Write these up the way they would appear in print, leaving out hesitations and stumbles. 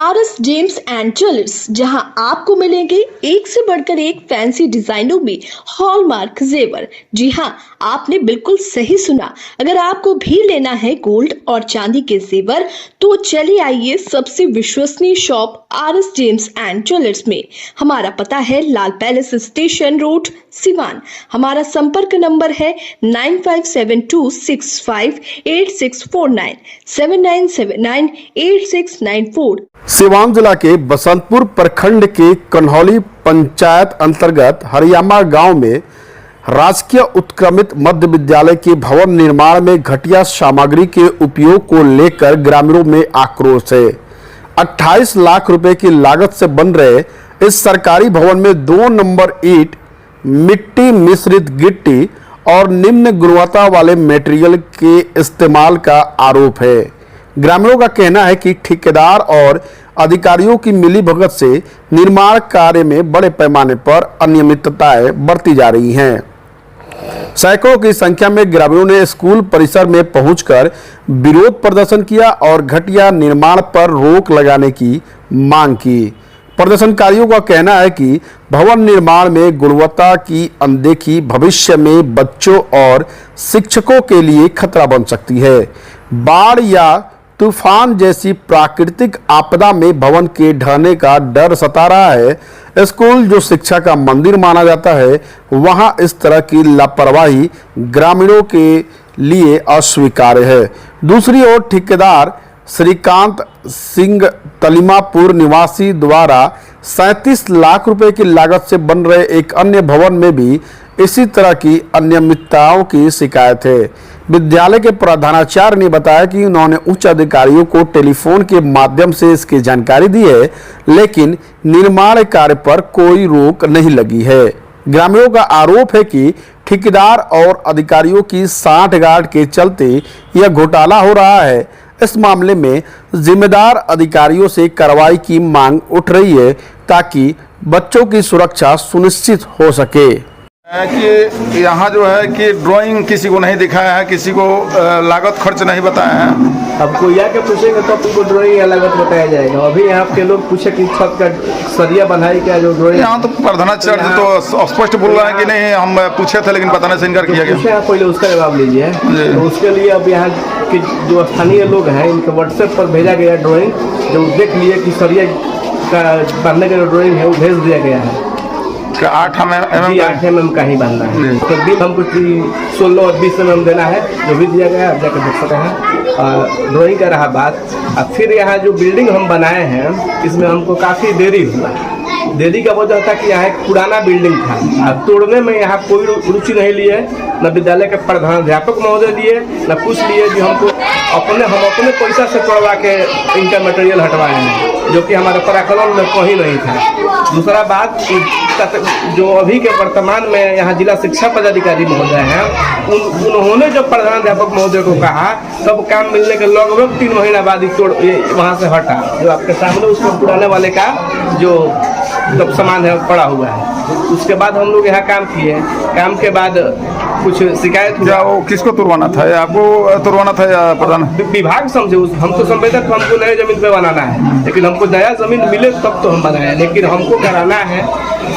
RS James and jewellers, जहां आपको मिलेंगे एक से बढ़कर एक फैंसी डिजाइनों में हॉलमार्क जेवर। जी हां, आपने बिल्कुल सही सुना। अगर आपको भी लेना है गोल्ड और चांदी के जेवर तो चलिए आइए सबसे विश्वसनीय shop RS James and jewellers में। हमारा पता है लाल पैलेस स्टेशन रोड, सिवान। हमारा संपर्क नंबर है 9572658649 79798694। सिवान जिला के बसंतपुर प्रखंड के कन्हौली पंचायत अंतर्गत हरियामा गांव में राजकीय उत्क्रमित मध्य विद्यालय के भवन निर्माण में घटिया सामग्री के उपयोग को लेकर ग्रामीणों में आक्रोश है। 28 लाख रुपए की लागत से बन रहे इस सरकारी भवन में 2 नंबर ईंट, मिट्टी मिश्रित गिट्टी और निम्न गुणवत्ता वाले मटेरियल के इस्तेमाल का आरोप है। ग्रामीणों का कहना है कि ठेकेदार और अधिकारियों की मिलीभगत से निर्माण कार्य में बड़े पैमाने पर अनियमितताएं बरती जा रही हैं। सैकड़ों की संख्या में ग्रामीणों ने स्कूल परिसर में पहुंचकर विरोध प्रदर्शन किया और घटिया निर्माण पर रोक लगाने की मांग की। प्रदर्शनकारियों का कहना है कि भवन निर्माण में गुणवत्ता की अनदेखी भविष्य में बच्चों और शिक्षकों के लिए खतरा बन सकती है। बाढ़ या तूफान जैसी प्राकृतिक आपदा में भवन के ढहने का डर सता रहा है। स्कूल जो शिक्षा का मंदिर माना जाता है, वहां इस तरह की लापरवाही ग्रामीणों के लिए अस्वीकार्य है। दूसरी ओर ठेकेदार श्रीकांत सिंह तलिमापुर निवासी द्वारा 37 लाख रुपए की लागत से बन रहे एक अन्य भवन में भी इसी तरह की अनियमितताओं की शिकायत है। विद्यालय के प्रधानाचार्य ने बताया कि उन्होंने उच्च अधिकारियों को टेलीफोन के माध्यम से इसकी जानकारी दी है, लेकिन निर्माण कार्य पर कोई रोक नहीं लगी है। ग्रामीणों का आरोप है कि ठेकेदार और अधिकारियों की सांठगांठ के चलते यह घोटाला हो रहा है। इस मामले में जिम्मेदार अधिकारियों से कार्रवाई की मांग उठ रही है ताकि बच्चों की सुरक्षा सुनिश्चित हो सके। कि यहाँ जो है कि ड्राइंग किसी को नहीं दिखाया है, किसी को लागत खर्च नहीं बताया है। अब कोई आके पूछेगा तो तुमको ड्राइंग या लागत बताया जाएगा। अभी यहाँ के लोग पूछे कि छत का सरिया बनाई क्या जो ड्राइंग, यहाँ तो प्रधानाचार्य तो स्पष्ट बोल रहे हैं कि नहीं, हम पूछे थे लेकिन बताने से इनकार किया गया। पहले उसका जवाब लीजिए। तो उसके लिए अब यहाँ के जो स्थानीय लोग हैं इनके व्हाट्सएप पर भेजा गया ड्राइंग, जो देख लिए कि सरिया का बनने का जो ड्राइंग है वो भेज दिया गया है। 8 mm का ही बनना है। तो बिल हमको 16 और 20 mm देना है, जो भी दिया गया है जाकर देख सकते हैं। ड्राइंग का रहा बात, अब फिर यहाँ जो बिल्डिंग हम बनाए हैं इसमें हमको काफ़ी देरी हुआ। देरी का वजह था कि यहाँ एक पुराना बिल्डिंग था, अब तोड़ने में यहाँ कोई रुचि नहीं लिए, न विद्यालय के प्रधानाध्यापक महोदय लिए, न कुछ लिए। जो हमको हम अपने पैसा से तोड़वा के इनका मटेरियल हटवाए हैं, जो कि हमारे पराक्रम में कहीं नहीं था। दूसरा बात, जो अभी के वर्तमान में यहाँ जिला शिक्षा पदाधिकारी महोदय हैं, उन्होंने जो प्रधानाध्यापक महोदय को कहा, तब काम मिलने के लगभग 3 महीना बाद ही वहाँ से हटा। जो आपके सामने उसको पुराने वाले का जो तब सामान है पड़ा हुआ है। उसके बाद हम लोग यहाँ काम किए। काम के बाद कुछ शिकायत हुआ। वो किसको तुरवाना था, आपको तुरवाना था या प्रधान विभाग समझे? हम तो संवेदक, हमको नए जमीन पे बनाना है, लेकिन हमको नया जमीन मिले तब तो हम बनाए, लेकिन हमको कराना है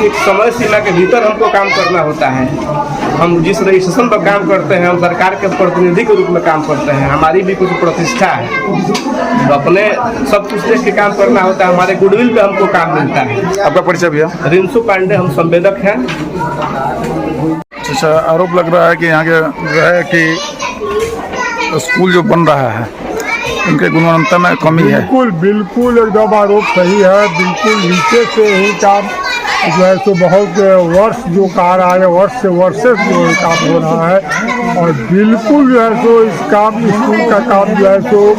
एक समय सीमा के भीतर हमको काम करना होता है। हम जिस रजिस्ट्रेशन पर काम करते हैं, हम सरकार के प्रतिनिधि के रूप में काम करते हैं, हमारी भी कुछ प्रतिष्ठा है, तो अपने सब कुछ देख के काम करना होता है। हमारे गुडविल पे हमको काम मिलता है। आपका परिचय भैया? रिंसू पांडे, हम संवेदक हैं। अच्छा, आरोप लग रहा है कि यहाँ के जो है कि स्कूल जो बन रहा है उनके गुणवत्ता में कमी है। बिल्कुल एकदम आरोप सही है। बिल्कुल नीचे से ही काम जो है सो बहुत वर्ष जो कहा रहा है, वर्ष से वर्षे जो काम हो रहा है, और बिल्कुल जो है सो इस काम स्कूल का काम जो है सो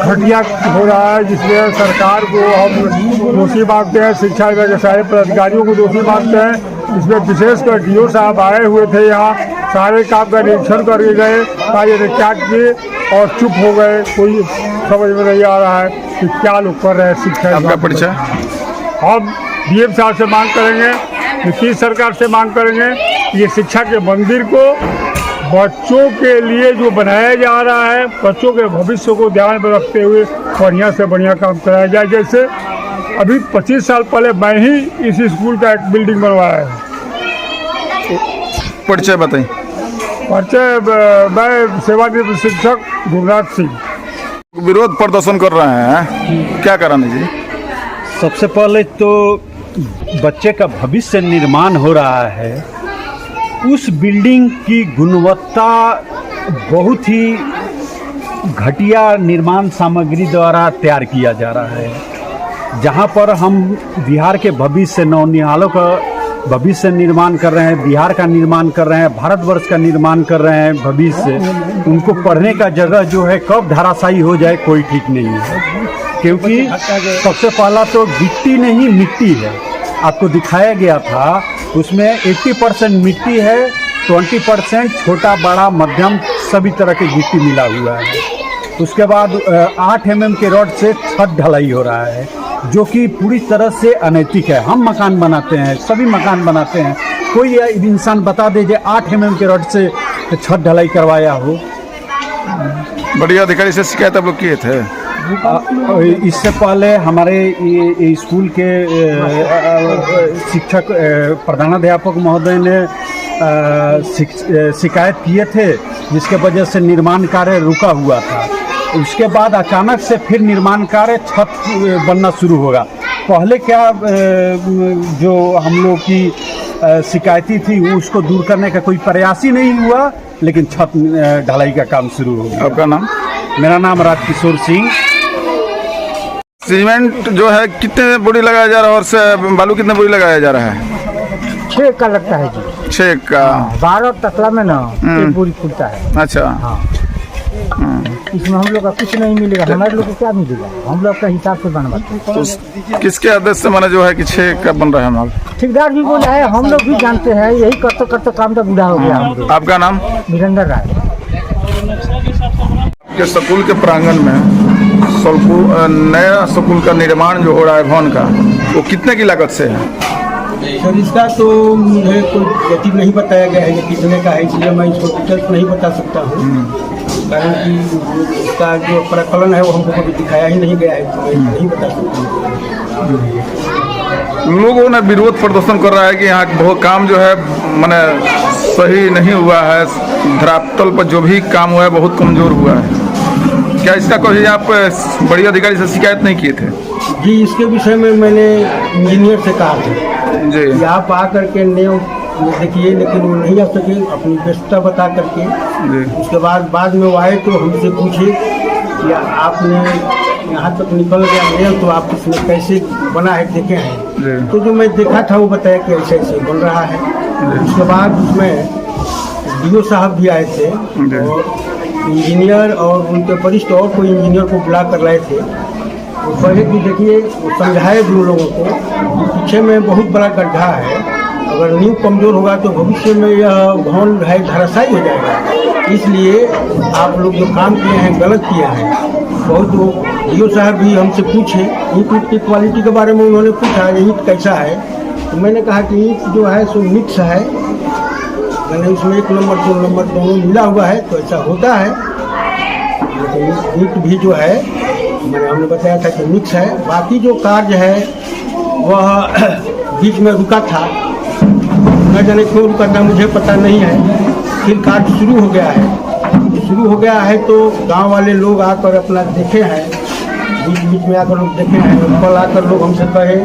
घटिया हो रहा है, जिसमें सरकार को हम दोषी मानते हैं, शिक्षा विभाग के सारे पदाधिकारियों को दोषी मानते हैं। इसमें विशेषकर डीओ साहब आए हुए थे, यहाँ सारे काम का निरीक्षण करके गए, कार्य क्या किए और चुप हो गए। कोई समझ में नहीं आ रहा है कि क्या लोग कर रहे हैं शिक्षा। आपका परिचय? हम डीएम साहब से मांग करेंगे, नीतीश सरकार से मांग करेंगे, ये शिक्षा के मंदिर को बच्चों के लिए जो बनाया जा रहा है, बच्चों के भविष्य को ध्यान में रखते हुए बढ़िया से बढ़िया काम कराया जाए। जैसे अभी 25 साल पहले मैं ही इस स्कूल का एक बिल्डिंग बनवाया है। परिचय बताइए। परिचय, मैं सेवानिवृत्त शिक्षक गुरुनाथ सिंह। विरोध प्रदर्शन कर रहे हैं, क्या कराने जी? सबसे पहले तो बच्चे का भविष्य निर्माण हो रहा है, उस बिल्डिंग की गुणवत्ता बहुत ही घटिया निर्माण सामग्री द्वारा तैयार किया जा रहा है। जहां पर हम बिहार के भविष्य, नौनिहालों का भविष्य निर्माण कर रहे हैं, बिहार का निर्माण कर रहे हैं, भारतवर्ष का निर्माण कर रहे हैं भविष्य, उनको पढ़ने का जगह जो है कब धराशायी हो जाए कोई ठीक नहीं है। क्योंकि सबसे पहला तो गिट्टी नहीं मिट्टी है, आपको दिखाया गया था, उसमें 80% मिट्टी है, 20% छोटा बड़ा मध्यम सभी तरह की गिट्टी मिला हुआ है। उसके बाद 8 mm के रॉड से छत ढलाई हो रहा है, जो कि पूरी तरह से अनैतिक है। हम मकान बनाते हैं, सभी मकान बनाते हैं, कोई इंसान बता दे जो 8 mm के रॉड से छत ढलाई करवाया हो। बढ़िया अधिकारी से शिकायत आप लोग किए थे? इससे पहले हमारे स्कूल के शिक्षक प्रधानाध्यापक महोदय ने शिकायत किए थे, जिसके वजह से निर्माण कार्य रुका हुआ था। उसके बाद अचानक से फिर निर्माण कार्य छत बनना शुरू होगा। पहले क्या जो हम लोग की शिकायती थी उसको दूर करने का कोई प्रयास ही नहीं हुआ, लेकिन छत ढलाई का काम शुरू हो गया। आपका नाम? मेरा नाम राजकिशोर सिंह। सीमेंट जो है कितने बोरी लगाया जा रहा है और बालू कितने बोरी लगाया जा रहा है? 6 का लगता है जी। 6 का? 12 तकला में ना 1 बोरी खुलता है। अच्छा। हाँ। इसमें हम लोग का कुछ नहीं मिलेगा, हमारे लोग को क्या मिलेगा, हम लोग का हिसाब से बनवाते हैं। तो किसके आदेश से माना जो है कि 6 का बन रहा है माल? ठेकेदार भी बोला है, हम लोग भी जानते हैं, यही करते करते काम तो बूढ़ा हो गया हम लोग। आपका नाम? वीरेंद्र राय। के स्कूल के प्रांगण में नया स्कूल का निर्माण जो हो रहा है भवन का, वो कितने की लागत से है? सर इसका तो मुझे कोई गति नहीं बताया गया है कि कितने का है, इसलिए मैं इसको डिटेल्स नहीं बता सकता हूँ, कारण कि इसका जो प्रकलन है वो हमको कभी दिखाया ही नहीं गया है, तो मैं नहीं बता सकता हूँ। लोगों ने विरोध प्रदर्शन कर रहा है कि यहाँ बहुत काम जो है माने सही नहीं हुआ है, धरातल पर जो भी काम हुआ है बहुत कमजोर हुआ है। क्या इसका कोई आप बड़ी अधिकारी से शिकायत नहीं किए थे? जी, इसके विषय में मैंने इंजीनियर से कहा था जी कि आप आकर के नेव देखिए, लेकिन वो नहीं आ सके अपनी व्यस्तता बता करके। उसके बाद में वो आए तो हमसे पूछे कि आपने यहाँ तक निकल गया नेव, तो आप इसमें कैसे बना है देखे हैं? तो जो मैं देखा था वो बताया कि ऐसे ऐसे बन रहा है। उसके बाद उसमें DO साहब भी आए थे और इंजीनियर और उनके वरिष्ठ और कोई इंजीनियर को बुला कर लाए थे। वो कहे कि देखिए, वो समझाए भी उन लोगों को पीछे में बहुत बड़ा गड्ढा है, अगर नींव कमज़ोर होगा तो भविष्य में यह भवन है धराशायी हो जाएगा। इसलिए आप लोग जो काम किए हैं गलत किए हैं। बहुत वो DO साहब भी हमसे पूछे, ईंट की क्वालिटी के बारे में उन्होंने पूछा, ईंट कैसा है? तो मैंने कहा कि ईंट जो है सो मिक्स है, मैंने उसमें 1 नंबर 2 नंबर दोनों मिला हुआ है, तो ऐसा होता है। लेकिन ईंट भी जो है हमने बताया था कि मिक्स है। बाकी जो कार्य है वह बीच में रुका था, न जाने क्यों रुका था मुझे पता नहीं है। फिर कार्य शुरू हो गया है। शुरू हो गया है तो गांव वाले लोग आकर अपना देखे हैं, बीच बीच में आकर लोग देखे हैं। कल आकर लोग हमसे कहे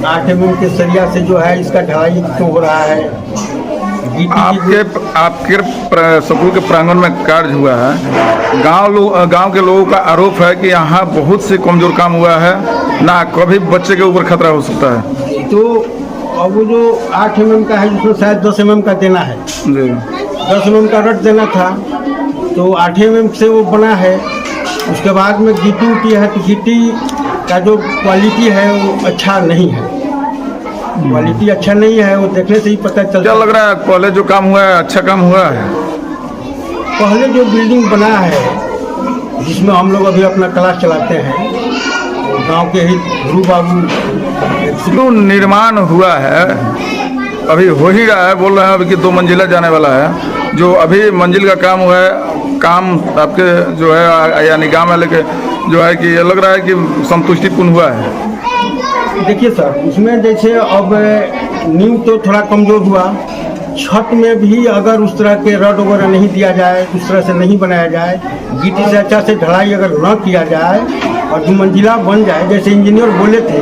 8 mm के सरिया से जो है इसका ढलाई क्यों हो रहा है। आपके स्कूल के प्रांगण में कार्य हुआ है, गांव के लोगों का आरोप है कि यहाँ बहुत से कमजोर काम हुआ है, ना कभी बच्चे के ऊपर खतरा हो सकता है। तो अब वो जो 8 mm का है जिसमें शायद 10 mm का देना है जी, 10 mm का रट देना था, तो 8 mm से वो बना है। उसके बाद में गिट्टी उटी है, तो गिट्टी का जो क्वालिटी है वो अच्छा नहीं है, क्वालिटी अच्छा नहीं है, वो देखने से ही पता चलता। क्या लग रहा है पहले जो काम हुआ है अच्छा काम हुआ है? पहले जो बिल्डिंग बना है जिसमें हम लोग अभी अपना क्लास चलाते हैं, गांव के ही गुरु बाबू जो निर्माण हुआ है अभी हो ही रहा है, बोल रहे हैं अभी कि 2 मंजिला जाने वाला है। जो अभी मंजिल का काम हुआ है, काम आपके जो है यानी गाँव वाले के जो है कि ये लग रहा है कि संतुष्टिपूर्ण हुआ है। देखिए सर, इसमें जैसे अब नींव तो थोड़ा कमज़ोर हुआ, छत में भी अगर उस तरह के रड वगैरह नहीं दिया जाए, उस तरह से नहीं बनाया जाए, गिट्टी से अच्छा से ढलाई अगर न किया जाए और 2 मंजिला बन जाए जैसे इंजीनियर बोले थे।